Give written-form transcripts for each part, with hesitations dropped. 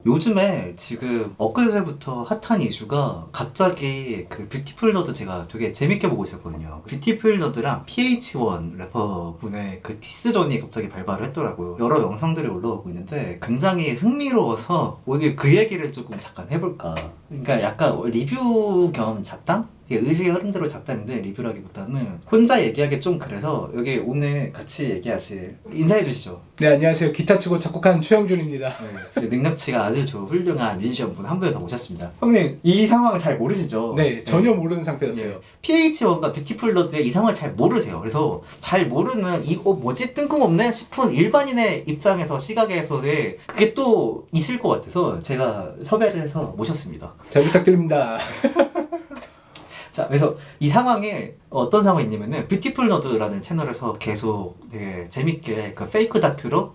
요즘에 지금 엊그제부터 핫한 이슈가 갑자기 그 뷰티풀 너드 제가 되게 재밌게 보고 있었거든요. 뷰티풀 너드랑 PH1 래퍼분의 그 디스전이 갑자기 발발을 했더라고요. 여러 영상들이 올라오고 있는데 굉장히 흥미로워서 오늘 그 얘기를 조금 잠깐 해볼까. 그러니까 약간 리뷰 겸 잡담? 의식의 흐름대로 잡담인데 리뷰라기보다는 혼자 얘기하기 좀 그래서 여기 오늘 같이 얘기하실 인사해 주시죠. 네, 안녕하세요. 기타 치고 작곡하는 최영준입니다. 네, 능력치가 아주 훌륭한 뮤지션분 한 분 더 모셨습니다. 형님 이 상황을 잘 모르시죠? 네, 전혀 모르는 상태였어요. PH1과 뷰티풀 너드의 이 상황을 잘 모르세요. 그래서 잘 모르는 이거 뭐지 뜬금없네 싶은 일반인의 입장에서 시각에서는 그게 또 있을 것 같아서 제가 섭외를 해서 모셨습니다. 잘 부탁드립니다. 자, 그래서 이 상황에 어떤 상황이 있냐면은 뷰티풀 너드라는 채널에서 계속 되게 재밌게 그 페이크 다큐로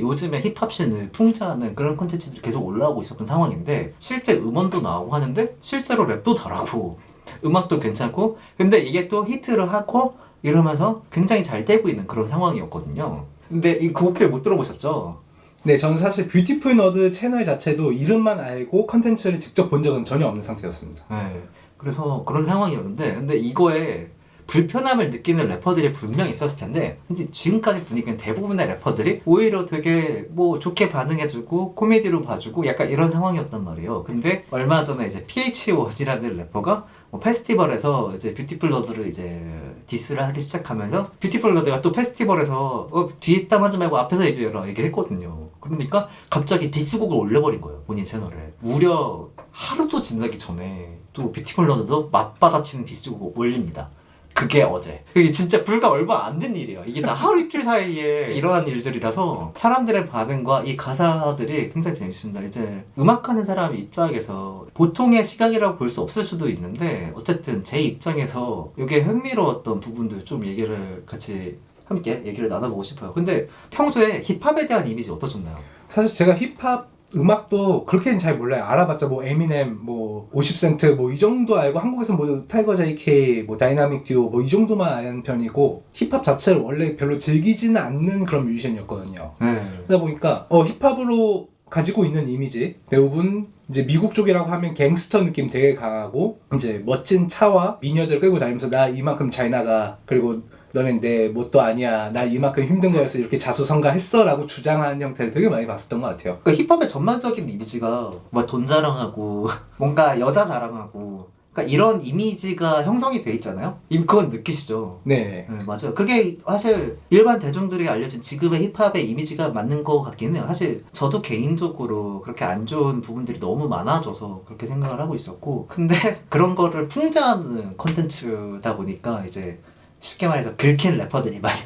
요즘에 힙합씬을 풍자하는 그런 콘텐츠들이 계속 올라오고 있었던 상황인데 실제 음원도 나오고 하는데 실제로 랩도 잘하고 음악도 괜찮고 근데 이게 또 히트를 하고 이러면서 굉장히 잘 되고 있는 그런 상황이었거든요. 근데 이 곡들 못 들어보셨죠? 네, 저는 사실 뷰티풀 너드 채널 자체도 이름만 알고 컨텐츠를 직접 본 적은 전혀 없는 상태였습니다. 네. 그래서 그런 상황이었는데 근데 이거에 불편함을 느끼는 래퍼들이 분명히 있었을 텐데 근데 지금까지 분위기는 대부분의 래퍼들이 오히려 되게 뭐 좋게 반응해주고 코미디로 봐주고 약간 이런 상황이었단 말이에요. 근데 얼마 전에 이제 PH1이라는 래퍼가 뭐 페스티벌에서 이제 뷰티풀 너드를 이제 디스를 하기 시작하면서 뷰티풀 너드가 또 페스티벌에서 뒤에 땀 하지 말고 앞에서 얘기해라 얘기를 했거든요. 그러니까 갑자기 디스곡을 올려버린 거예요. 본인 채널에. 무려 하루도 지나기 전에 또 뷰티풀 너드도 맞받아치는 디스곡을 올립니다. 그게 어제. 그게 진짜 불과 얼마 안 된 일이에요. 이게 다 하루 이틀 사이에 일어난 일들이라서 사람들의 반응과 이 가사들이 굉장히 재밌습니다. 이제 음악하는 사람 입장에서 보통의 시각이라고 볼 수 없을 수도 있는데 어쨌든 제 입장에서 이게 흥미로웠던 부분들 좀 얘기를 같이 함께 얘기를 나눠보고 싶어요. 근데 평소에 힙합에 대한 이미지 어떠셨나요? 사실 제가 힙합 음악도 그렇게는 잘 몰라요. 알아봤자 뭐 에미넴, 뭐 50센트 뭐 이 정도 알고 한국에서 뭐 타이거 JK, 뭐 다이나믹 듀오 뭐 이 정도만 아는 편이고 힙합 자체를 원래 별로 즐기지는 않는 그런 뮤지션이었거든요. 그러다 보니까 힙합으로 가지고 있는 이미지 대부분 이제 미국 쪽이라고 하면 갱스터 느낌 되게 강하고 이제 멋진 차와 미녀들 끌고 다니면서 나 이만큼 잘 나가 그리고 너는 내 뭣도 아니야 나 이만큼 힘든 거여서 이렇게 자수성가했어 라고 주장하는 형태를 되게 많이 봤었던 것 같아요. 그 힙합의 전반적인 이미지가 뭐 돈 자랑하고 뭔가 여자 자랑하고 그러니까 이런 이미지가 형성이 돼 있잖아요. 그건 느끼시죠? 네. 네, 맞아요. 그게 사실 일반 대중들이 알려진 지금의 힙합의 이미지가 맞는 것 같긴 해요. 사실 저도 개인적으로 그렇게 안 좋은 부분들이 너무 많아져서 그렇게 생각을 하고 있었고 근데 그런 거를 풍자하는 콘텐츠다 보니까 이제 쉽게 말해서 긁힌 래퍼들이 많이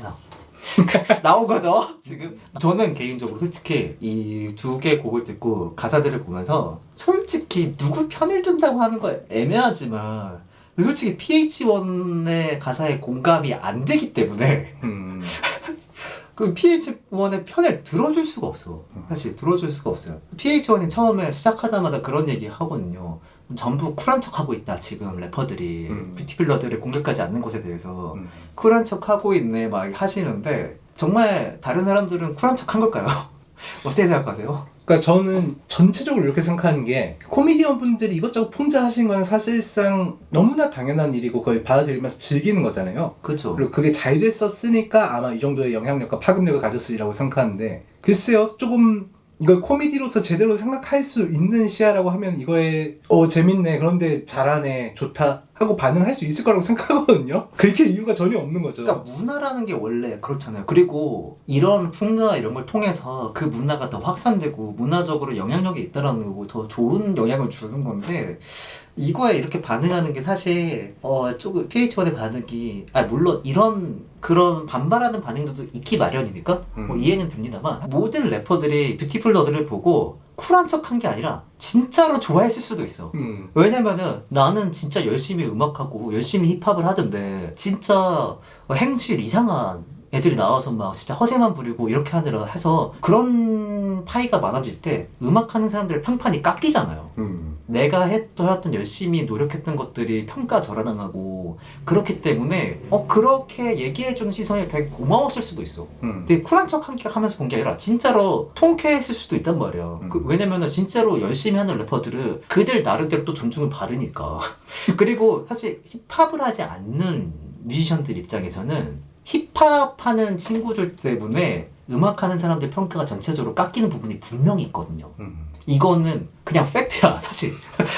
나온 거죠. 지금 저는 개인적으로 솔직히 이 두 개 곡을 듣고 가사들을 보면서 솔직히 누구 편을 든다고 하는 거 애매하지만 솔직히 PH1의 가사에 공감이 안 되기 때문에 그 PH1의 편을 들어줄 수가 없어. 사실 들어줄 수가 없어요. PH1이 처음에 시작하자마자 그런 얘기 하거든요. 전부 쿨한 척 하고 있다 지금 래퍼들이 뷰티풀 너드를 공격하지 않는 것에 대해서 쿨한 척 하고 있네 막 하시는데 정말 다른 사람들은 쿨한 척 한 걸까요? 어떻게 생각하세요? 그러니까 저는 전체적으로 이렇게 생각하는 게 코미디언 분들이 이것저것 풍자하신 건 사실상 너무나 당연한 일이고 거의 받아들이면서 즐기는 거잖아요. 그렇죠. 그리고 그게 잘 됐었으니까 아마 이 정도의 영향력과 파급력을 가졌으리라고 생각하는데 글쎄요 조금 이걸 코미디로서 제대로 생각할 수 있는 시야라고 하면 이거에 재밌네 그런데 잘하네 좋다 하고 반응할 수 있을 거라고 생각하거든요. 그렇게 이유가 전혀 없는 거죠. 그러니까 문화라는 게 원래 그렇잖아요. 그리고 이런 풍자 이런 걸 통해서 그 문화가 더 확산되고 문화적으로 영향력이 있다라는 거고 더 좋은 영향을 주는 건데 이거에 이렇게 반응하는 게 사실 조금 PH1의 반응이 물론 이런 그런 반발하는 반응들도 있기 마련이니까 뭐 이해는 됩니다만 모든 래퍼들이 뷰티풀 너드를 보고 쿨한 척한 게 아니라 진짜로 좋아했을 수도 있어. 왜냐면은 나는 진짜 열심히 음악하고 열심히 힙합을 하던데 진짜 행실 이상한 애들이 나와서 막 진짜 허세만 부리고 이렇게 하느라 해서 그런 파이가 많아질 때 음악하는 사람들의 평판이 깎이잖아요. 내가 해왔던 열심히 노력했던 것들이 평가 절하당하고 그렇기 때문에 그렇게 얘기해주는 시선이 되게 고마웠을 수도 있어. 되게 쿨한 척 하면서 본 게 아니라 진짜로 통쾌했을 수도 있단 말이야. 왜냐면은 진짜로 열심히 하는 래퍼들은 그들 나름대로 또 존중을 받으니까. 그리고 사실 힙합을 하지 않는 뮤지션들 입장에서는 힙합 하는 친구들 때문에 음악하는 사람들 평가가 전체적으로 깎이는 부분이 분명히 있거든요. 이거는 그냥 팩트야, 사실.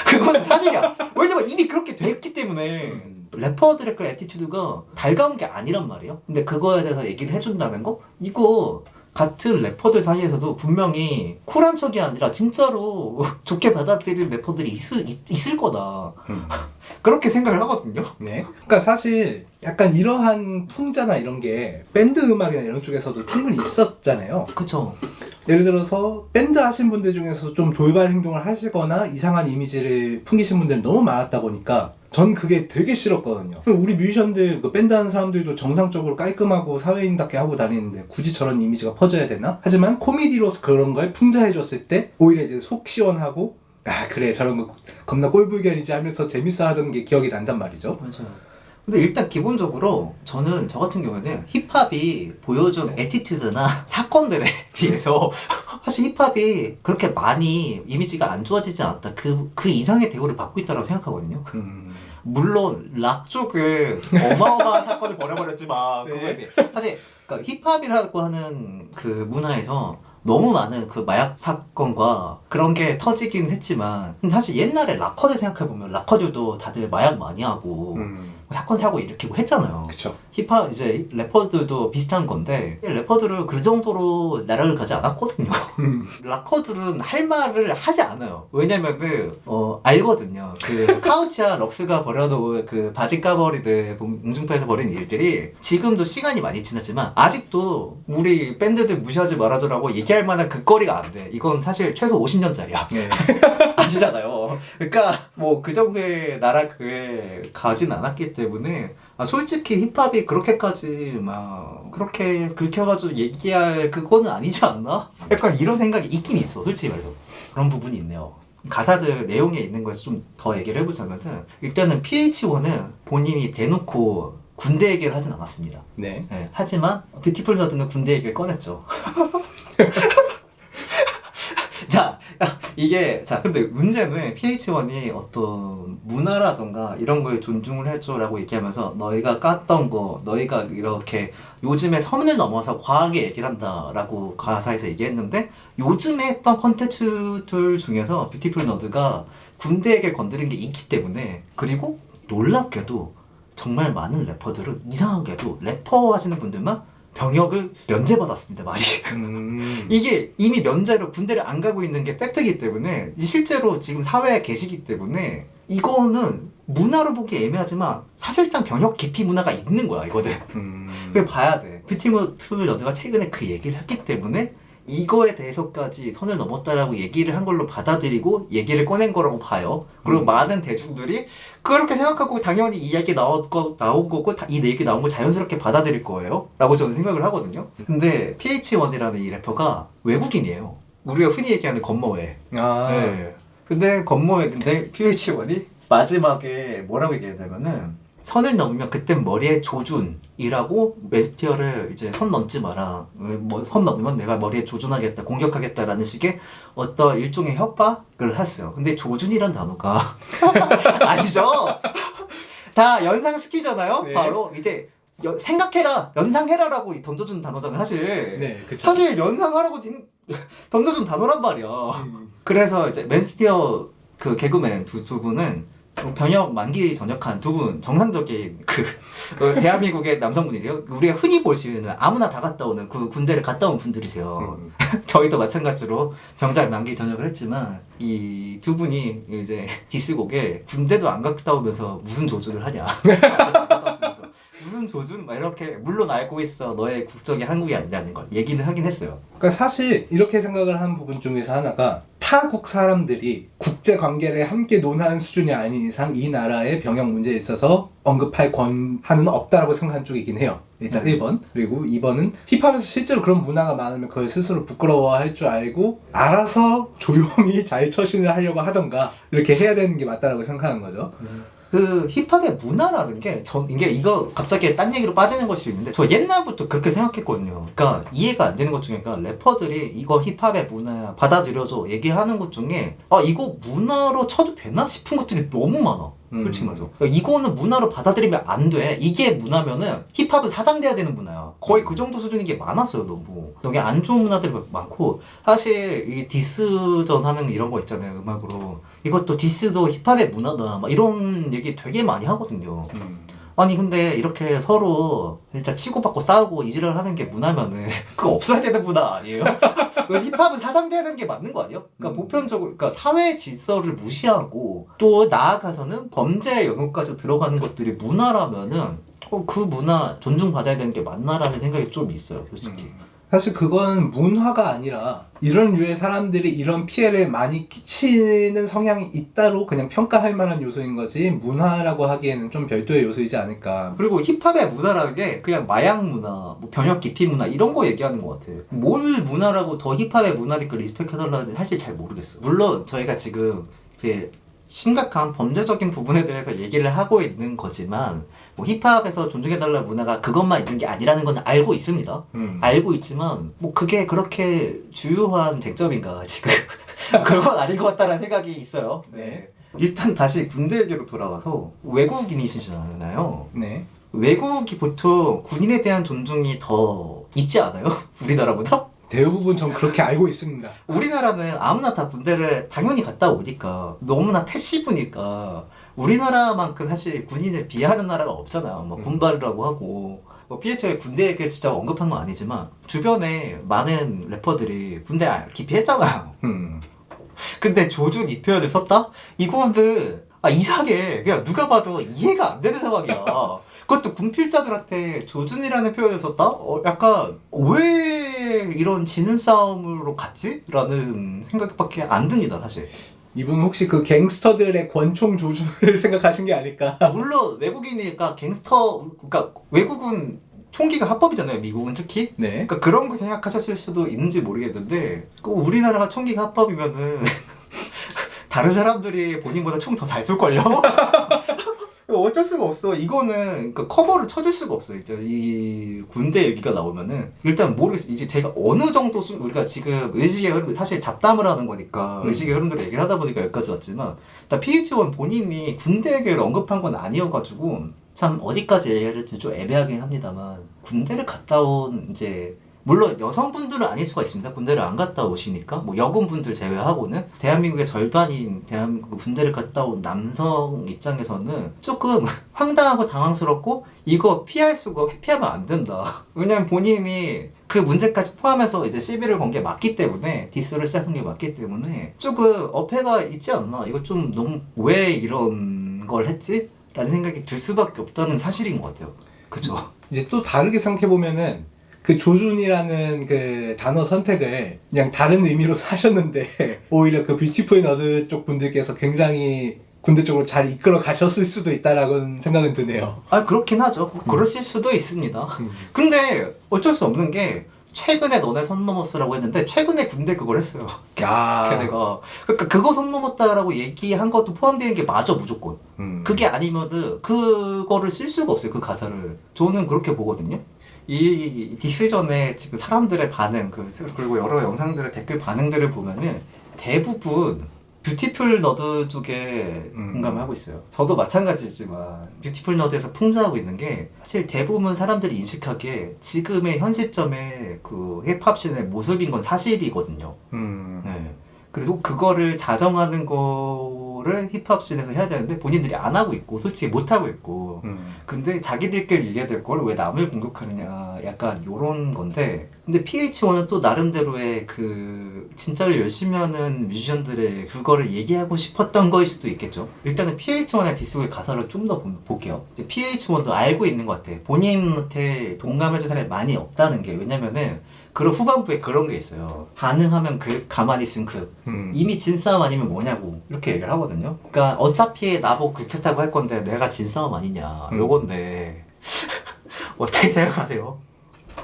그건 사실이야. 왜냐면 이미 그렇게 됐기 때문에. 래퍼들의 그 애티튜드가 달가운 게 아니란 말이에요. 근데 그거에 대해서 얘기를 해준다는 거? 이거 같은 래퍼들 사이에서도 분명히 쿨한 척이 아니라 진짜로 좋게 받아들이는 래퍼들이 있을 거다. 그렇게 생각을 하거든요. 네. 그러니까 사실 약간 이러한 풍자나 이런 게 밴드 음악이나 이런 쪽에서도 충분히 있었잖아요. 그쵸. 예를 들어서 밴드 하신 분들 중에서 좀 돌발 행동을 하시거나 이상한 이미지를 풍기신 분들이 너무 많았다 보니까 전 그게 되게 싫었거든요. 우리 뮤지션들, 그 밴드 하는 사람들도 정상적으로 깔끔하고 사회인답게 하고 다니는데 굳이 저런 이미지가 퍼져야 되나? 하지만 코미디로서 그런 걸 풍자해줬을 때 오히려 이제 속 시원하고 아 그래 저런 거 겁나 꼴불견이지 하면서 재밌어 하던 게 기억이 난단 말이죠. 맞아요. 근데 일단 기본적으로 저 같은 경우에는 힙합이 보여준 애티튜드나 사건들에 비해서 사실 힙합이 그렇게 많이 이미지가 안 좋아지지 않았다. 그 이상의 대우를 받고 있다고 생각하거든요. 물론 락 쪽은 어마어마한 사건을 벌여버렸지만 그거에 비해 사실 그러니까 힙합이라고 하는 그 문화에서 너무 많은 그 마약 사건과 그런 게 터지긴 했지만 사실 옛날에 락커들 생각해보면 락커들도 다들 마약 많이 하고 사건 사고 일으키고 했잖아요. 그쵸. 힙합 이제 래퍼들도 비슷한 건데 래퍼들은 그 정도로 나락을 가지 않았거든요. 락커들은 할 말을 하지 않아요. 왜냐면은 알거든요. 그 카우치와 럭스가 벌여놓은 그 바지 까버리들 웅중파에서 벌인 일들이 지금도 시간이 많이 지났지만 아직도 우리 밴드들 무시하지 말아줘라고 얘기할 만한 그 거리가 안 돼. 이건 사실 최소 50년짜리야. 네. 아시잖아요. 그러니까 뭐 그 정도의 나락을 가진 않았기 때문에 솔직히 힙합이 그렇게까지 막 그렇게 긁혀가지고 얘기할 그거는 아니지 않나? 약간 이런 생각이 있긴 있어. 솔직히 말해서 그런 부분이 있네요. 가사들 내용에 있는 거에서 좀 더 얘기를 해보자면은 일단은 PH1은 본인이 대놓고 군대 얘기를 하진 않았습니다. 네. 네, 하지만 뷰티풀 너드는 군대 얘기를 꺼냈죠. 자, 근데 문제는 PH1이 어떤 문화라던가 이런 거에 존중을 해줘라고 얘기하면서 너희가 깠던 거, 너희가 이렇게 요즘에 선을 넘어서 과하게 얘기를 한다라고 가사에서 얘기했는데 요즘에 했던 컨텐츠들 중에서 뷰티풀 너드가 군대 얘기를 건드린 게 있기 때문에 그리고 놀랍게도 정말 많은 래퍼들은 이상하게도 래퍼 하시는 분들만 병역을 면제받았습니다, 많이. 이게 이미 면제로 군대를 안 가고 있는 게 팩트이기 때문에 실제로 지금 사회에 계시기 때문에 이거는 문화로 보기 애매하지만 사실상 병역 기피 문화가 있는 거야, 이거는. 그걸 봐야 돼. 뷰티풀 너드가 최근에 그 얘기를 했기 때문에 이거에 대해서까지 선을 넘었다라고 얘기를 한 걸로 받아들이고 얘기를 꺼낸 거라고 봐요. 그리고 많은 대중들이 그렇게 생각하고 당연히 이 얘기 나온 거고 이 얘기 나온 거 자연스럽게 받아들일 거예요 라고 저는 생각을 하거든요. 근데 PH1이라는 이 래퍼가 외국인이에요. 우리가 흔히 얘기하는 건모회. 네. 근데 PH1이 마지막에 뭐라고 얘기했냐면은 선을 넘으면 그땐 머리에 조준이라고 메스티어를 이제 선 넘지 마라. 뭐 선 넘으면 내가 머리에 조준하겠다, 공격하겠다라는 식의 어떤 일종의 협박을 했어요. 근데 조준이란 단어가 아시죠? 다 연상시키잖아요. 네. 바로 이제 생각해라, 연상해라라고 던져준 단어잖아요, 사실. 네, 그쵸. 사실 연상하라고 던져준 단어란 말이야. 그래서 이제 메스티어 그 개그맨 두 분은 병역 만기 전역한 두 분 정상적인 대한민국의 남성분이세요. 우리가 흔히 볼 수 있는 아무나 다 갔다 오는 그 군대를 갔다 온 분들이세요. 저희도 마찬가지로 병장 만기 전역을 했지만 이 두 분이 이제 디스곡에 군대도 안 갔다 오면서 무슨 조준을 하냐. 무슨 조준? 막 이렇게 물론 알고 있어. 너의 국적이 한국이 아니라는 걸 얘기는 하긴 했어요. 그러니까 사실 이렇게 생각을 한 부분 중에서 하나가 타국 사람들이 국제 관계를 함께 논하는 수준이 아닌 이상 이 나라의 병역 문제에 있어서 언급할 권한은 없다라고 생각한 쪽이긴 해요. 일단 1번. 그리고 2번은 힙합에서 실제로 그런 문화가 많으면 그걸 스스로 부끄러워할 줄 알고 알아서 조용히 잘 처신을 하려고 하던가 이렇게 해야 되는 게 맞다라고 생각하는 거죠. 그 힙합의 문화라는 게 이게 이거 갑자기 딴 얘기로 빠지는 것이 있는데 저 옛날부터 그렇게 생각했거든요. 그러니까 이해가 안 되는 것 중에 그러니까 래퍼들이 이거 힙합의 문화야 받아들여줘 얘기하는 것 중에 아 이거 문화로 쳐도 되나 싶은 것들이 너무 많아. 솔직히 말해서 그러니까 이거는 문화로 받아들이면 안 돼. 이게 문화면은 힙합은 사장돼야 되는 문화야. 거의 그 정도 수준인 게 많았어요. 너무 여기 안 좋은 문화들이 많고 사실 이 디스전 하는 이런 거 있잖아요. 음악으로 이것도 디스도 힙합의 문화다 막 이런 얘기 되게 많이 하거든요. 아니 근데 이렇게 서로 진짜 치고받고 싸우고 이지랄 하는 게 문화면은 그거 없어야 되는 문화 아니에요? 그래서 힙합은 사장돼야 되는 게 맞는 거 아니에요? 그러니까 보편적으로 그러니까 사회 질서를 무시하고 또 나아가서는 범죄 영역까지 들어가는 것들이 문화라면은 그 문화 존중받아야 되는 게 맞나라는 생각이 좀 있어요, 솔직히. 사실 그건 문화가 아니라 이런 류의 사람들이 이런 피해를 많이 끼치는 성향이 있다로 그냥 평가할 만한 요소인 거지 문화라고 하기에는 좀 별도의 요소이지 않을까. 그리고 힙합의 문화라는 게 그냥 마약 문화, 뭐 병역 기피 문화 이런 거 얘기하는 것 같아요. 뭘 문화라고 더 힙합의 문화니까 리스펙해달라는지 사실 잘 모르겠어요. 물론 저희가 지금 그 심각한 범죄적인 부분에 대해서 얘기를 하고 있는 거지만 뭐 힙합에서 존중해달라는 문화가 그것만 있는 게 아니라는 건 알고 있습니다. 알고 있지만 뭐 그게 그렇게 주요한 쟁점인가 지금 그런 건 아닌 것 같다는 생각이 있어요. 네. 일단 다시 군대 얘기로 돌아와서 외국인이시잖아요. 네. 외국이 보통 군인에 대한 존중이 더 있지 않아요? 우리나라보다? 대부분 전 그렇게 알고 있습니다. 우리나라는 아무나 다 군대를 당연히 갔다 오니까 너무나 패시브니까 우리나라만큼 사실 군인을 비하하는 나라가 없잖아요. 뭐 군발이라고 하고 뭐 PH의 군대 얘기를 직접 언급한 건 아니지만 주변에 많은 래퍼들이 군대 기피했잖아요. 근데 조준 이 표현을 썼다? 이거는 이상해. 그냥 누가 봐도 이해가 안 되는 상황이야. 그것도 군필자들한테 조준이라는 표현을 썼다? 약간 왜 이런 지는 싸움으로 갔지? 라는 생각밖에 안 듭니다, 사실. 이분 혹시 그 갱스터들의 권총 조준을 생각하신 게 아닐까? 물론 외국이니까 그러니까 외국은 총기가 합법이잖아요, 미국은 특히. 네. 그러니까 그런 거 생각하셨을 수도 있는지 모르겠는데 우리나라가 총기가 합법이면은 다른 사람들이 본인보다 총 더 잘 쏠걸요? 어쩔 수가 없어. 이거는 그러니까 커버를 쳐줄 수가 없어요. 이제 이 군대 얘기가 나오면은 일단 모르겠어. 이제 제가 어느 정도 우리가 지금 의식의 흐름 사실 잡담을 하는 거니까 의식의 흐름들을 얘기를 하다 보니까 여기까지 왔지만 일단 PH1 본인이 군대 얘기를 언급한 건 아니어가지고 참 어디까지 얘기해야 될지 좀 애매하긴 합니다만 군대를 갔다 온 이제 물론 여성분들은 아닐 수가 있습니다. 군대를 안 갔다 오시니까 뭐 여군분들 제외하고는 대한민국의 절반인 대한민국 군대를 갔다 온 남성 입장에서는 조금 황당하고 당황스럽고 이거 피하면 안 된다. 왜냐면 본인이 그 문제까지 포함해서 이제 시비를 건 게 맞기 때문에 디스를 시작한 게 맞기 때문에 조금 어폐가 있지 않나. 이거 좀 너무 왜 이런 걸 했지? 라는 생각이 들 수밖에 없다는 사실인 것 같아요. 그쵸? 이제 또 다르게 생각해보면은 그 조준이라는 그 단어 선택을 그냥 다른 의미로 사셨는데 오히려 그 뷰티풀 너드 쪽 분들께서 굉장히 군대 쪽으로 잘 이끌어 가셨을 수도 있다라는 생각은 드네요. 그렇긴 하죠. 그러실 수도 있습니다. 근데 어쩔 수 없는 게 최근에 너네 선 넘었으라고 했는데 최근에 군대 그걸 했어요. 걔네가. 그러니까 그거 선 넘었다라고 얘기한 것도 포함되는 게 맞아 무조건. 그게 아니면은 그거를 쓸 수가 없어요. 그 가사를. 저는 그렇게 보거든요. 이 디스전에 지금 사람들의 반응 그리고 여러 영상들의 댓글 반응들을 보면은 대부분 뷰티풀 너드 쪽에 공감을 하고 있어요. 저도 마찬가지지만 뷰티풀 너드에서 풍자하고 있는 게 사실 대부분 사람들이 인식하기에 지금의 현 시점의 그 힙합씬의 모습인 건 사실이거든요. 네. 그래서 그거를 자정하는 거를 힙합씬에서 해야 되는데 본인들이 안 하고 있고 솔직히 못 하고 있고 근데 자기들끼리 얘기해야 될 걸 왜 남을 공격하느냐 약간 요런 건데 근데 PH1은 또 나름대로의 그 진짜로 열심히 하는 뮤지션들의 그거를 얘기하고 싶었던 거일 수도 있겠죠. 일단은 PH1의 디스곡의 가사를 좀 더 볼게요. 이제 PH1도 알고 있는 것 같아. 본인한테 동감해줄 사람이 많이 없다는 게 왜냐면은 그런 후반부에 그런 게 있어요. 반응하면 가만히 있으면 이미 진 싸움 아니면 뭐냐고 이렇게 얘기를 하거든요. 그러니까 어차피 나보고 긁혔다고 할 건데 내가 진 싸움 아니냐 요건데 어떻게 생각하세요?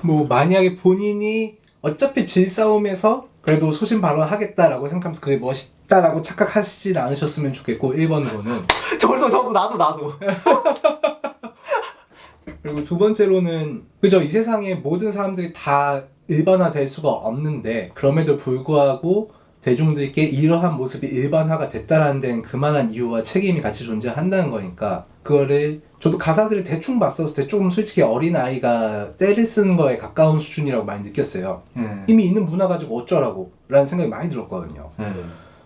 뭐 만약에 본인이 어차피 질 싸움에서 그래도 소신 발언하겠다라고 생각하면서 그게 멋있다라고 착각하시진 않으셨으면 좋겠고 1번으로는 저도 나도 그리고 두 번째로는 그죠, 이 세상에 모든 사람들이 다 일반화될 수가 없는데 그럼에도 불구하고 대중들께 이러한 모습이 일반화가 됐다라는 데는 그만한 이유와 책임이 같이 존재한다는 거니까 그거를 저도 가사들을 대충 봤었을 때 조금 솔직히 어린아이가 때를 쓰는 거에 가까운 수준이라고 많이 느꼈어요. 이미 있는 문화 가지고 어쩌라고 라는 생각이 많이 들었거든요.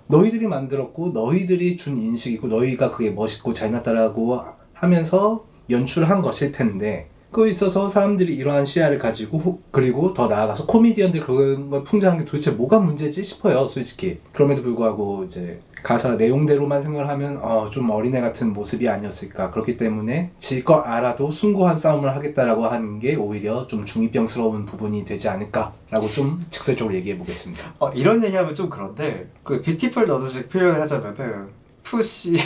너희들이 만들었고 너희들이 준 인식이고 너희가 그게 멋있고 잘났다라고 하면서 연출한 것일 텐데 그거에 있어서 사람들이 이러한 시야를 가지고 그리고 더 나아가서 코미디언들 그런 걸 풍자하는 게 도대체 뭐가 문제지 싶어요, 솔직히. 그럼에도 불구하고 이제 가사 내용대로만 생각을 하면 좀 어린애 같은 모습이 아니었을까. 그렇기 때문에 질 거 알아도 숭고한 싸움을 하겠다라고 하는 게 오히려 좀 중이병스러운 부분이 되지 않을까라고 좀 직설적으로 얘기해 보겠습니다. 이런 얘기하면 좀 그런데 그 뷰티풀 너드식 표현을 하자면은 푸시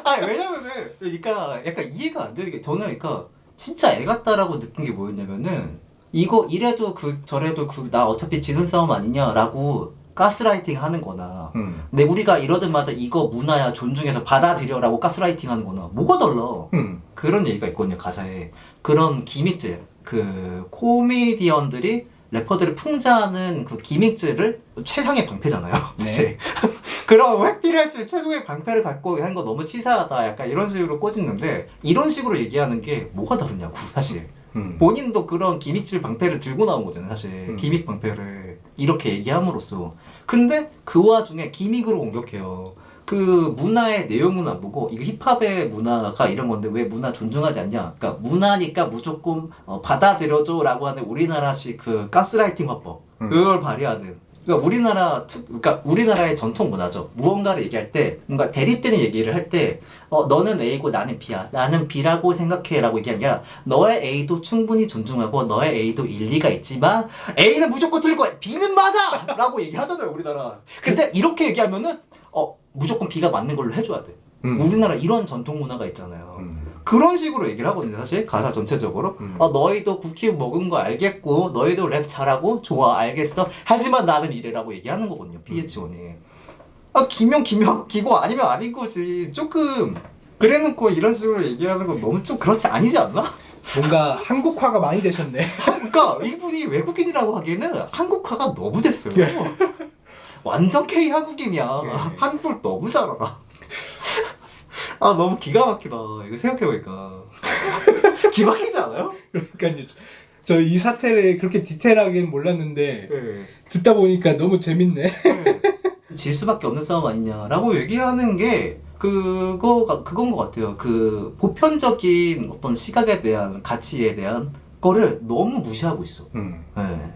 아니 왜냐면은 그러니까 약간 이해가 안 되는 게 저는 그러니까 진짜 애 같다라고 느낀 게 뭐였냐면은 이거 이래도 저래도 나 어차피 지는 싸움 아니냐라고 가스라이팅 하는 거나 근데 우리가 이러든 마든 이거 문화야 존중해서 받아들여라고 가스라이팅 하는 거나 뭐가 달라. 그런 얘기가 있거든요 가사에. 그런 기믹질 그 코미디언들이 래퍼들을 풍자하는 그 기믹질을 최상의 방패잖아요. 사실. 그런 회피를 했을 최소의 방패를 갖고 한 거 너무 치사하다 약간 이런 식으로 꼬집는데 이런 식으로 얘기하는 게 뭐가 다르냐고 사실. 본인도 그런 기믹질 방패를 들고 나온 거잖아요 사실. 기믹 방패를 이렇게 얘기함으로써. 근데 그 와중에 기믹으로 공격해요. 그 문화의 내용은 안 보고 이거 힙합의 문화가 이런 건데 왜 문화 존중하지 않냐. 그러니까 문화니까 무조건 받아들여줘 라고 하는 우리나라식 그 가스라이팅 화법 그걸 발휘하는. 그러니까 우리나라의 전통 문화죠. 무언가를 얘기할 때 뭔가 대립되는 얘기를 할 때 너는 A고 나는 B야. 나는 B라고 생각해 라고 얘기하는 게 아니라 너의 A도 충분히 존중하고 너의 A도 일리가 있지만 A는 무조건 틀릴 거야. B는 맞아! 라고 얘기하잖아요 우리나라. 근데 이렇게 얘기하면은 무조건 B가 맞는 걸로 해줘야 돼. 우리나라 이런 전통 문화가 있잖아요. 그런 식으로 얘기를 하거든요 사실 가사 전체적으로. 너희도 쿠키 먹은 거 알겠고 너희도 랩 잘하고 좋아 알겠어 하지만 나는 이래라고 얘기하는 거거든요 PH1이. 기고 아니면 아닌 거지. 조금 그래놓고 이런 식으로 얘기하는 건 너무 좀 그렇지 않이지 않나? 뭔가 한국화가 많이 되셨네. 그러니까 이분이 외국인이라고 하기에는 한국화가 너무 됐어요. 완전 K 한국인이야. 한국을 너무 잘 알아. 너무 기가 막히다. 이거 생각해보니까. 기막히지 않아요? 그러니까요. 저 이 사태를 그렇게 디테일하게는 몰랐는데 듣다 보니까 너무 재밌네. 질 수밖에 없는 싸움 아니냐라고 얘기하는 게 그건 것 같아요. 그 보편적인 어떤 시각에 대한 가치에 대한 거를 너무 무시하고 있어.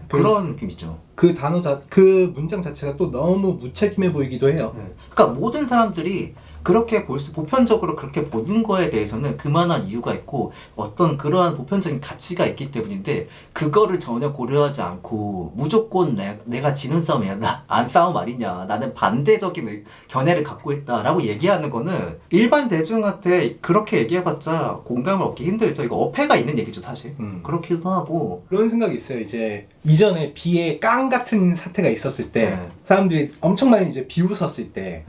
그런 느낌 있죠. 그 그 문장 자체가 또 너무 무책임해 보이기도 해요. 그러니까 모든 사람들이 그렇게 보편적으로 그렇게 보는 거에 대해서는 그만한 이유가 있고 어떤 그러한 보편적인 가치가 있기 때문인데 그거를 전혀 고려하지 않고 무조건 내가 지는 싸움이야. 안 싸움 아니냐. 나는 반대적인 견해를 갖고 있다라고 얘기하는 거는 일반 대중한테 그렇게 얘기해봤자 공감을 얻기 힘들죠. 이거 어폐가 있는 얘기죠 사실. 그렇기도 하고. 그런 생각이 있어요. 이제 이전에 비의 깡 같은 사태가 있었을 때 사람들이 엄청 많이 이제 비웃었을 때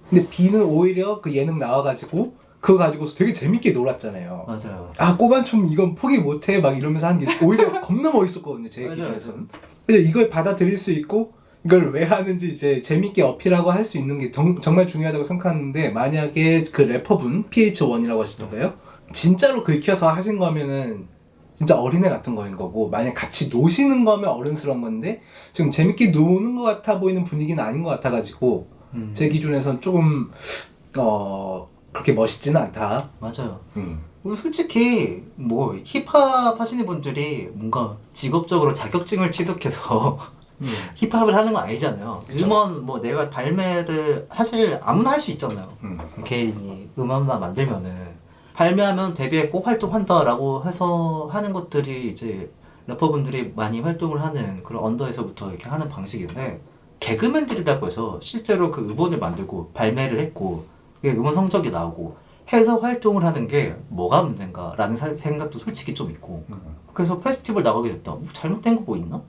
근데 비는 오히려 그 예능 나와가지고 그거 가지고서 되게 재밌게 놀았잖아요. 맞아요. 꼬반춤 이건 포기 못해 막 이러면서 하는 게 오히려 겁나 멋있었거든요. 제 기준에서는. 그래서 이걸 받아들일 수 있고 이걸 왜 하는지 이제 재밌게 어필하고 할 수 있는 게 정말 중요하다고 생각하는데 만약에 그 래퍼분 PH1이라고 하시던가요? 진짜로 긁혀서 하신 거면은 진짜 어린애 같은 거인 거고 만약 같이 노시는 거면 어른스러운 건데 지금 재밌게 노는 것 같아 보이는 분위기는 아닌 것 같아가지고 제 기준에선 조금 그렇게 멋있지는 않다. 맞아요. 솔직히 뭐 힙합 하시는 분들이 뭔가 직업적으로 자격증을 취득해서 힙합을 하는 건 아니잖아요. 그쵸? 음원 뭐 내가 발매를 사실 아무나 할 수 있잖아요. 개인이 음원만 만들면은 발매하면 데뷔했고 활동한다라고 해서 하는 것들이 이제 래퍼분들이 많이 활동을 하는 그런 언더에서부터 이렇게 하는 방식인데 개그맨들이라고 해서 실제로 그 음원을 만들고 발매를 했고 그게 음원 성적이 나오고 해서 활동을 하는 게 뭐가 문제인가라는 생각도 솔직히 좀 있고 그래서 페스티벌 나가게 됐다. 뭐 잘못된 거 뭐 있나?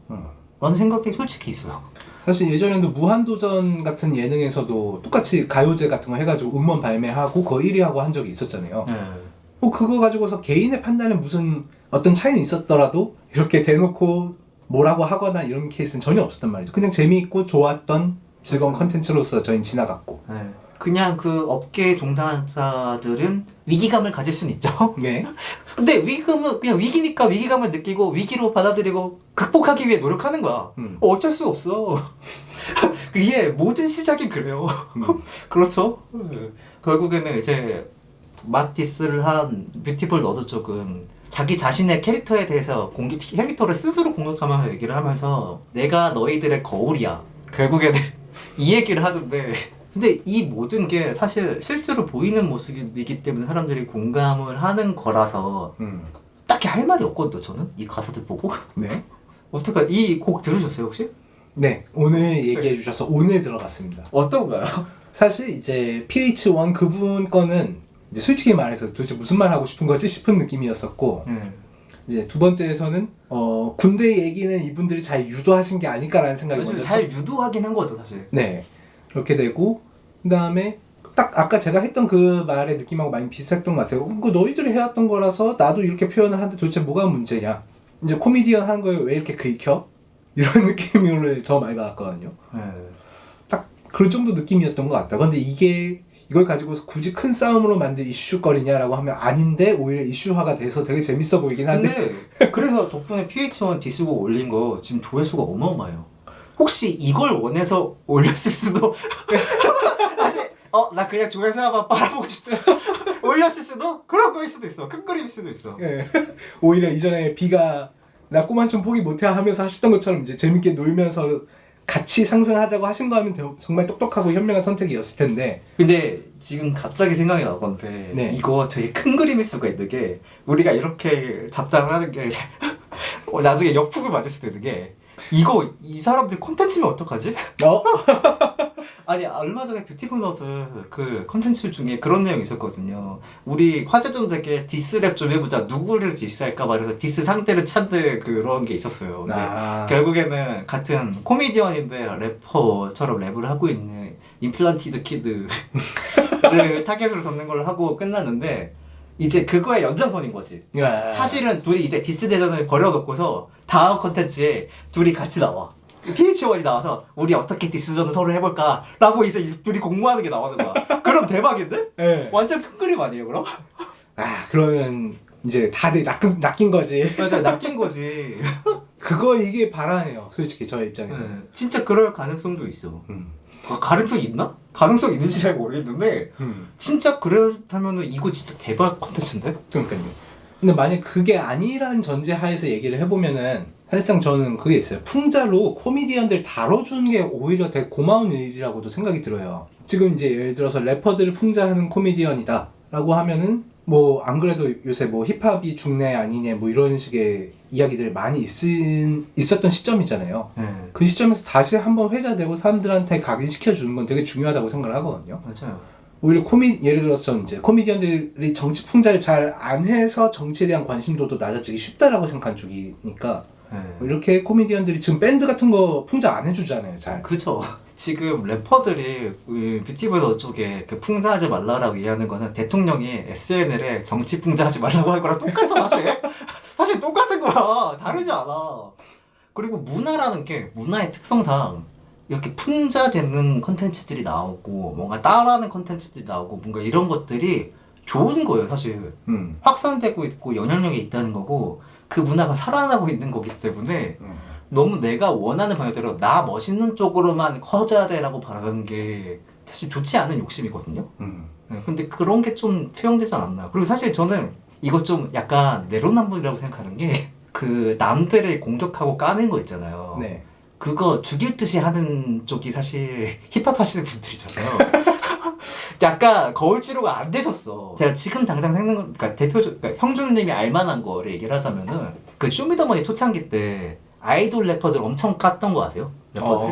라는 생각이 솔직히 있어요. 사실 예전에도 무한도전 같은 예능에서도 똑같이 가요제 같은 거 해가지고 음원 발매하고 그거 1위하고 한 적이 있었잖아요. 네. 뭐 그거 가지고서 개인의 판단에 무슨 어떤 차이는 있었더라도 이렇게 대놓고 뭐라고 하거나 이런 케이스는 전혀 없었단 말이죠. 그냥 재미있고 좋았던 즐거운 맞아요. 컨텐츠로서 저희는 지나갔고. 네. 그냥 그 업계에 종사자들은 위기감을 가질 수는 있죠. 네. 근데 위기감은 그냥 위기니까 위기감을 느끼고 위기로 받아들이고 극복하기 위해 노력하는 거야. 어쩔 수 없어. 이게 모든 시작이 그래요. 그렇죠? 결국에는 이제 마티스를 한 뷰티풀 너드 쪽은 자기 자신의 캐릭터에 대해서 캐릭터를 스스로 공격하면서 얘기를 하면서 내가 너희들의 거울이야. 결국에는 이 얘기를 하는데 근데 이 모든 게 사실 실제로 보이는 모습이기 때문에 사람들이 공감을 하는 거라서 딱히 할 말이 없거든요, 저는. 이 가사들 보고. 네. 어떡하, 이 곡 들으셨어요, 혹시? 네. 오늘 얘기해 주셔서 오늘 들어봤습니다. 어떤가요? 사실 이제 PH1 그분 거는 이제 솔직히 말해서 도대체 무슨 말 하고 싶은 거지 싶은 느낌이었었고 이제 두 번째에서는 군대 얘기는 이분들이 잘 유도하신 게 아닐까라는 생각이 먼저 잘 유도하긴 한 거죠, 사실. 네. 그렇게 되고 그다음에 딱 아까 제가 했던 그 말의 느낌하고 많이 비슷했던 것 같아요. 그거 너희들이 해왔던 거라서 나도 이렇게 표현을 하는데 도대체 뭐가 문제냐. 이제 코미디언 하는 거에 왜 이렇게 긁혀? 이런 느낌을 더 많이 받았거든요. 딱 그런 정도 느낌이었던 것 같다. 근데 이걸 가지고서 굳이 큰 싸움으로 만들 이슈거리냐라고 하면 아닌데 오히려 이슈화가 돼서 되게 재밌어 보이긴 한데 근데 그래서 덕분에 PH1 디스곡 올린 거 지금 조회수가 어마어마해요. 혹시 이걸 원해서 올렸을 수도 사실 나 그냥 조회수 한번 빨아보고 싶어 올렸을 수도 그런 거일 수도 있어. 큰 그림일 수도 있어. 예. 오히려 이전에 비가 나 꼬만총 포기 못해 하면서 하시던 것처럼 이제 재밌게 놀면서 같이 상승하자고 하신 거 하면 정말 똑똑하고 현명한 선택이었을 텐데 근데 지금 갑자기 생각이 난 건데 네. 이거 되게 큰 그림일 수가 있는 게 우리가 이렇게 잡담을 하는 게 나중에 역풍을 맞을 수도 있는 게 이거 이 사람들 콘텐츠면 어떡하지? 아니 얼마 전에 뷰티풀 너드 그 콘텐츠 중에 그런 내용이 있었거든요. 우리 화제 좀 되게 디스랩 좀 해보자. 누구를 디스할까 말해서 디스 상대를 찾는 그런 게 있었어요. 근데 결국에는 같은 코미디언인데 래퍼처럼 랩을 하고 있는 임플란티드 키드를 타겟으로 잡는 걸로 하고 끝났는데 이제 그거의 연장선인 거지. 사실은 둘이 이제 디스 대전을 벌여놓고서 다음 컨텐츠에 둘이 같이 나와. PH1이 나와서 우리 어떻게 디스전을 서로 해볼까 라고 이제 둘이 공모하는 게 나오는 거야. 그럼 대박인데? 네. 완전 큰 그림 아니에요 그럼? 그러면 이제 다들 낚인 거지. 맞아, 낚인 거지. 이게 바라네요 솔직히 저희 입장에서. 진짜 그럴 가능성도 있어. 가능성이 있나? 가능성이 있는지 잘 모르겠는데 진짜 그렇다면은 이거 진짜 대박 콘텐츠인데? 그러니까요. 근데 만약 그게 아니란 전제 하에서 얘기를 해보면은 사실상 저는 그게 있어요. 풍자로 코미디언들 다뤄주는 게 오히려 되게 고마운 일이라고도 생각이 들어요. 지금 이제 예를 들어서 래퍼들을 풍자하는 코미디언이다 라고 하면은 뭐 안 그래도 요새 뭐 힙합이 죽네 아니네 뭐 이런 식의 이야기들이 많이 있었던 시점이잖아요. 그 시점에서 다시 한번 회자되고 사람들한테 각인시켜주는 건 되게 중요하다고 생각을 하거든요. 맞아요. 오히려 예를 들어서 저는 이제 코미디언들이 정치 풍자를 잘 안 해서 정치에 대한 관심도도 낮아지기 쉽다라고 생각한 쪽이니까 이렇게 코미디언들이 지금 밴드 같은 거 풍자 안 해주잖아요, 잘. 그쵸. 지금 래퍼들이 뷰티블 쪽에 그 풍자하지 말라라고 얘기하는 거는 대통령이 SNL에 정치 풍자하지 말라고 할 거랑 똑같잖아, 사실. 사실 똑같은 거야. 다르지 않아. 그리고 문화라는 게 문화의 특성상 이렇게 풍자되는 컨텐츠들이 나오고 뭔가 따라하는 컨텐츠들이 나오고 뭔가 이런 것들이 좋은 거예요, 사실. 확산되고 있고 영향력이 있다는 거고 그 문화가 살아나고 있는 거기 때문에 너무 내가 원하는 방향대로 나 멋있는 쪽으로만 커져야 돼라고 바라는 게 사실 좋지 않은 욕심이거든요. 근데 그런 게 좀 투영되지 않았나. 그리고 사실 저는 이거 좀 약간 내로남불이라고 생각하는 게 그 남들을 공격하고 까는 거 있잖아요. 네. 그거 죽일 듯이 하는 쪽이 사실 힙합 하시는 분들이잖아요. 약간 거울 치료가 안 되셨어. 제가 지금 당장 그러니까 형준님이 알만한 거를 얘기를 하자면은 그 쇼미더머니 초창기 때 아이돌 래퍼들 엄청 깠던 거 아세요? 래퍼들?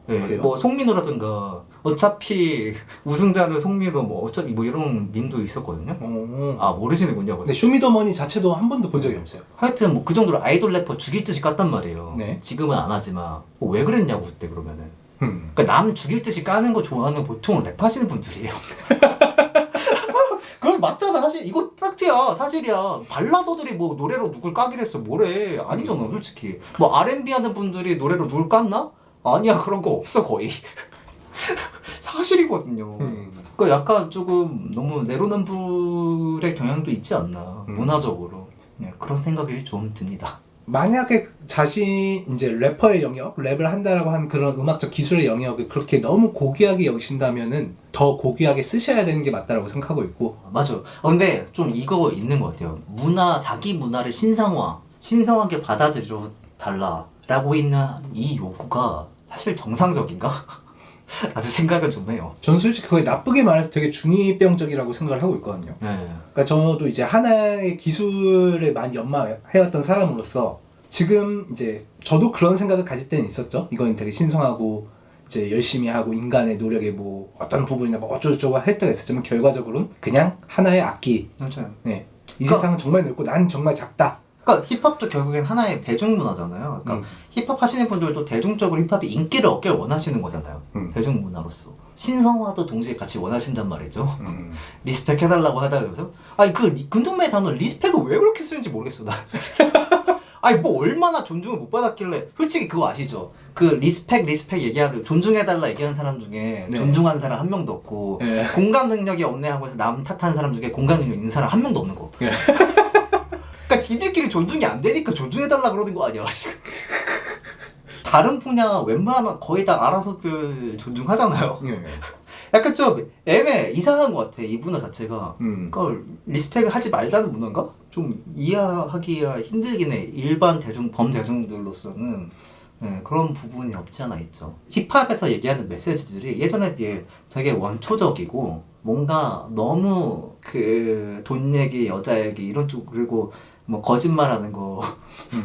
네, 그래요? 뭐 송민호라든가 어차피 우승자는 송민호 뭐 어차피 뭐 이런 밈도 있었거든요. 아 모르시는군요. 근데 쇼미더머니 자체도 한 번도 본 적이 없어요. 하여튼 뭐 그 정도로 아이돌 래퍼 죽일 듯이 깠단 말이에요. 네. 지금은 안 하지만 왜 그랬냐고 그때 그러면은. 음. 그러니까 남 죽일 듯이 까는 거 좋아하는 보통 랩하시는 분들이에요. 그럼 맞잖아. 사실 이거 팩트야. 사실이야. 발라더들이 뭐 노래로 누굴 까기로 했어. 뭐래. 아니잖아 솔직히. 뭐 R&B 하는 분들이 노래로 누굴 깠나? 아니야 그런 거 없어 거의. 사실이거든요. 그러니까 약간 조금 너무 내로남불의 경향도 있지 않나. 문화적으로. 네, 그런 생각이 좀 듭니다. 만약에 자신 이제 래퍼의 영역, 랩을 한다라고 하는 그런 음악적 기술의 영역을 그렇게 너무 고귀하게 여기신다면은 더 고귀하게 쓰셔야 되는 게 맞다라고 생각하고 있고. 맞아. 근데 좀 이거 있는 것 같아요. 자기 문화를 신성하게 받아들여 달라라고 있는 이 요구가 사실 정상적인가? 아주 생각은 좀 해요. 저는 솔직히 그걸 나쁘게 말해서 되게 중이병적이라고 생각을 하고 있거든요. 네. 그러니까 저도 이제 하나의 기술에 많이 연마해왔던 사람으로서 지금 이제 저도 그런 생각을 가질 때는 있었죠. 이건 되게 신성하고 이제 열심히 하고 인간의 노력에 뭐 어떤 부분이나 뭐 어쩌고저쩌고 할 때가 있었지만 결과적으로는 그냥 하나의 악기. 맞아요. 네. 이 그러니까- 세상은 정말 넓고 난 정말 작다. 그러니까 힙합도 결국엔 하나의 대중문화잖아요. 그러니까 힙합 하시는 분들도 대중적으로 힙합이 인기를 얻길 원하시는 거잖아요. 대중문화로서. 신성화도 동시에 같이 원하신단 말이죠. 리스펙 해달라고 하다면서. 아니 그 근동매의 단어 리스펙을 왜 그렇게 쓰는지 모르겠어 나 솔직히. 아니 뭐 얼마나 존중을 못 받았길래. 솔직히 그거 아시죠? 그 리스펙 얘기하는 존중해달라 얘기하는 사람 중에 네. 존중하는 사람 한 명도 없고 네. 공감 능력이 없네 하고 해서 남 탓하는 사람 중에 공감 능력 있는 사람 한 명도 없는 거. 네. 그러니까 지들끼리 존중이 안 되니까 존중해달라 그러는 거 아니야 지금. 다른 분야 웬만하면 거의 다 알아서들 존중하잖아요. 네. 약간 좀 이상한 것 같아 이 문화 자체가. 그러니까 리스펙을 하지 말자는 문화인가? 좀 이해하기가 힘들긴 해. 일반 범대중들로서는. 네, 그런 부분이 없지 않아 있죠. 힙합에서 얘기하는 메시지들이 예전에 비해 되게 원초적이고 뭔가 너무 그 돈 얘기, 여자 얘기 이런 쪽 그리고 뭐 거짓말하는 거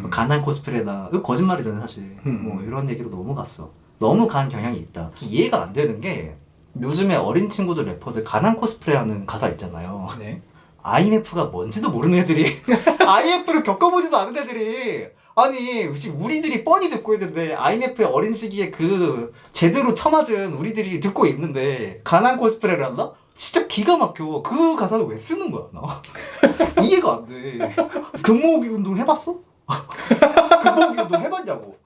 가난 코스프레나 이거 거짓말이잖아요 사실. 뭐 이런 얘기로 넘어갔어. 너무 간 경향이 있다. 이해가 안 되는 게 요즘에 어린 친구들 래퍼들 가난 코스프레하는 가사 있잖아요. 네. IMF가 뭔지도 모르는 애들이 IMF를 겪어보지도 않은 애들이 아니 지금 우리들이 뻔히 듣고 있는데 IMF의 어린 시기에 그 제대로 쳐맞은 우리들이 듣고 있는데 가난 코스프레를 한다? 진짜 기가 막혀. 그 가사를 왜 쓰는 거야 나? 이해가 안 돼. 금모으기 운동 해봤어? 금모으기 운동 해봤냐고.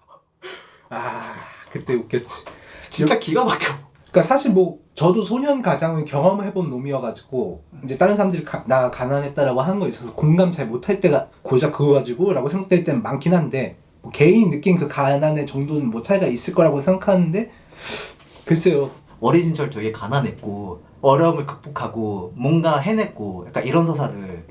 아 그때 웃겼지. 진짜 기가 막혀. 그러니까 사실 뭐 저도 소년 가장을 경험해본 놈이어가지고 이제 다른 사람들이 나 가난했다라고 하는 거에 있어서 공감 잘 못할 때가 고작 그거 가지고라고 생각될 때는 많긴 한데 뭐 개인이 느낀 그 가난의 정도는 뭐 차이가 있을 거라고 생각하는데 글쎄요. 어린 시절 되게 가난했고 어려움을 극복하고 뭔가 해냈고 약간 이런 서사들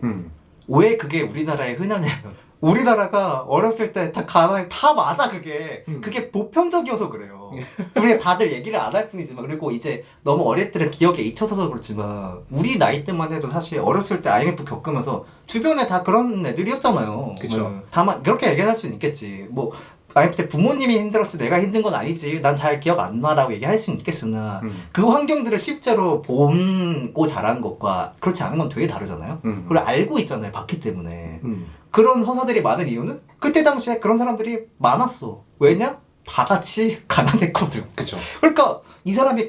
왜 그게 우리나라에 흔하냐면 우리나라가 어렸을 때 다 가난해 다 맞아 그게 그게 보편적이어서 그래요. 우리가 다들 얘기를 안 할 뿐이지만 그리고 이제 너무 어릴 때는 기억에 잊혀서서 그렇지만 우리 나이 때만 해도 사실 어렸을 때 IMF 겪으면서 주변에 다 그런 애들이었잖아요. 그쵸. 다만 그렇게 얘기할 수는 있겠지. 뭐 IMF 때 부모님이 힘들었지 내가 힘든 건 아니지 난 잘 기억 안 나라고 얘기할 수는 있겠으나 그 환경들을 실제로 보고 자란 것과 그렇지 않은 건 되게 다르잖아요. 그걸 알고 있잖아요 봤기 때문에. 그런 서사들이 많은 이유는 그때 당시에 그런 사람들이 많았어. 왜냐? 다 같이 가난했거든. 그쵸. 그러니까 이 사람이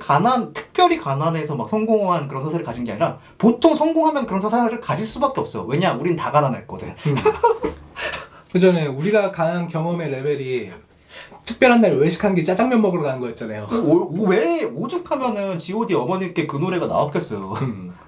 특별히 가난해서 막 성공한 그런 서사를 가진 게 아니라 보통 성공하면 그런 서사를 가질 수밖에 없어. 왜냐? 우린 다 가난했거든. 그 전에 우리가 가난 경험의 레벨이 특별한 날 외식하는 게 짜장면 먹으러 가는 거였잖아요. 왜 오죽하면은 G.O.D 어머님께 그 노래가 나왔겠어요.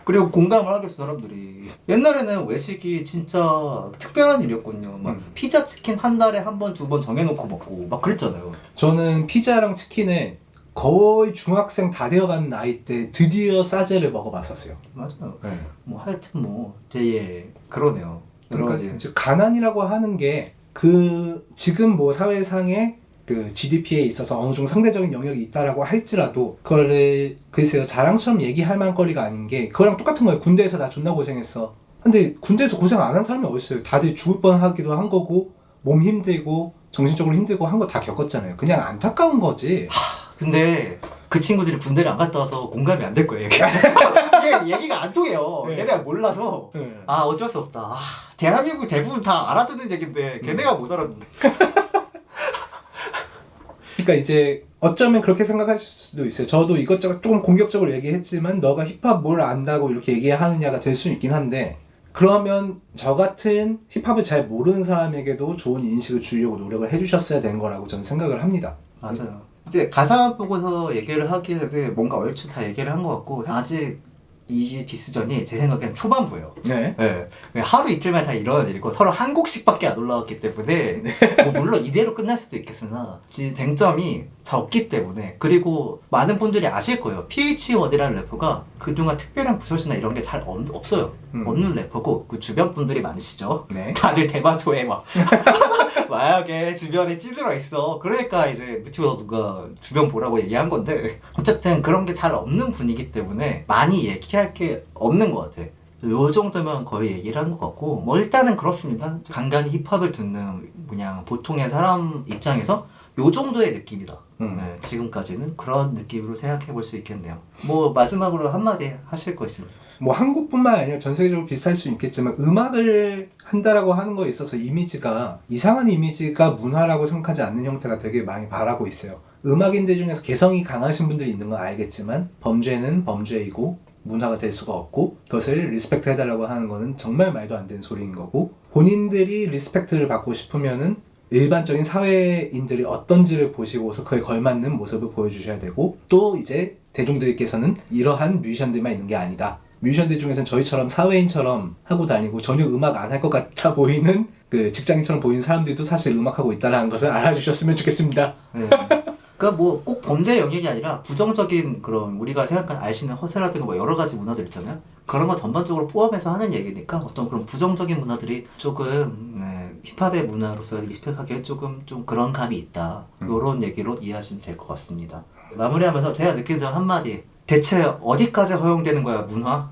그리고 공감을 하겠어 사람들이. 옛날에는 외식이 진짜 특별한 일이었거든요. 막 피자 치킨 한 달에 한 번 두 번 정해놓고 먹고 막 그랬잖아요. 저는 피자랑 치킨을 거의 중학생 다 되어가는 나이 때 드디어 싸제를 먹어봤었어요. 맞아요. 네. 뭐 하여튼 뭐 되게 그러네요. 그러니까 여러 가지. 이제 가난이라고 하는 게 그 지금 뭐 사회상의 그 GDP에 있어서 어느 정도 상대적인 영역이 있다라고 할지라도 그거를 글쎄요 자랑처럼 얘기할 만한 거리가 아닌 게 그거랑 똑같은 거예요. 군대에서 나 존나 고생했어. 근데 군대에서 고생 안 한 사람이 어딨어요. 다들 죽을 뻔하기도 한 거고 몸 힘들고 정신적으로 힘들고 한 거 다 겪었잖아요. 그냥 안타까운 거지. 근데 그 친구들이 군대를 안 갔다 와서 공감이 안 될 거예요. 이게 얘기가 안 통해요. 네. 걔네가 몰라서. 아 어쩔 수 없다. 아, 대한민국 대부분 다 알아듣는 얘긴데 걔네가 못 알아듣네. 그러니까 이제 어쩌면 그렇게 생각하실 수도 있어요. 저도 이것저것 조금 공격적으로 얘기했지만 너가 힙합 뭘 안다고 이렇게 얘기하느냐가 될 수 있긴 한데 그러면 저 같은 힙합을 잘 모르는 사람에게도 좋은 인식을 주려고 노력을 해주셨어야 된 거라고 저는 생각을 합니다. 맞아요. 이제 가사 보고서 얘기를 하기에는 뭔가 얼추 다 얘기를 한 것 같고 아직 이 디스전이 제 생각엔 초반부예요. 네. 네. 하루 이틀만 다 일어난 일이고 서로 한 곡씩밖에 안 올라왔기 때문에 뭐 물론 이대로 끝날 수도 있겠으나 쟁점이 적기 때문에 그리고 많은 분들이 아실 거예요. PH1이라는 래퍼가 그동안 특별한 부서지나 이런 게 잘 없어요. 없는 래퍼고 그 주변 분들이 많으시죠. 네. 다들 대마초에 막 마약에 주변에 찌들어 있어. 그러니까 이제 뮤티버서 누가 주변 보라고 얘기한 건데 어쨌든 그런 게 잘 없는 분이기 때문에 많이 얘기할 게 없는 것 같아. 요 정도면 거의 얘기를 한 것 같고 뭐 일단은 그렇습니다. 간간히 힙합을 듣는 그냥 보통의 사람 입장에서 요 정도의 느낌이다. 네, 지금까지는 그런 느낌으로 생각해 볼 수 있겠네요. 뭐 마지막으로 한마디 하실 거 있습니다. 뭐 한국뿐만 아니라 전 세계적으로 비슷할 수 있겠지만 음악을 한다라고 하는 거에 있어서 이미지가 이상한 이미지가 문화라고 생각하지 않는 형태가 되게 많이 바라고 있어요. 음악인들 중에서 개성이 강하신 분들이 있는 건 알겠지만 범죄는 범죄이고 문화가 될 수가 없고 그것을 리스펙트 해달라고 하는 거는 정말 말도 안 되는 소리인 거고 본인들이 리스펙트를 받고 싶으면은 일반적인 사회인들이 어떤지를 보시고서 그에 걸맞는 모습을 보여주셔야 되고 또 이제 대중들께서는 이러한 뮤지션들만 있는 게 아니다. 뮤지션들 중에서는 저희처럼 사회인처럼 하고 다니고 전혀 음악 안 할 것 같아 보이는 그 직장인처럼 보이는 사람들도 사실 음악하고 있다는 것을 알아주셨으면 좋겠습니다. 네. 그러니까 뭐 꼭 범죄 영역이 아니라 부정적인 그런 우리가 생각하는 알씨는 허세라든가 뭐 여러 가지 문화들 있잖아요. 그런 거 전반적으로 포함해서 하는 얘기니까 어떤 그런 부정적인 문화들이 조금 힙합의 문화로서 리스펙하기에 조금 좀 그런 감이 있다. 이런 얘기로 이해하시면 될 것 같습니다. 마무리하면서 제가 느낀 점 한마디. 대체 어디까지 허용되는 거야 문화?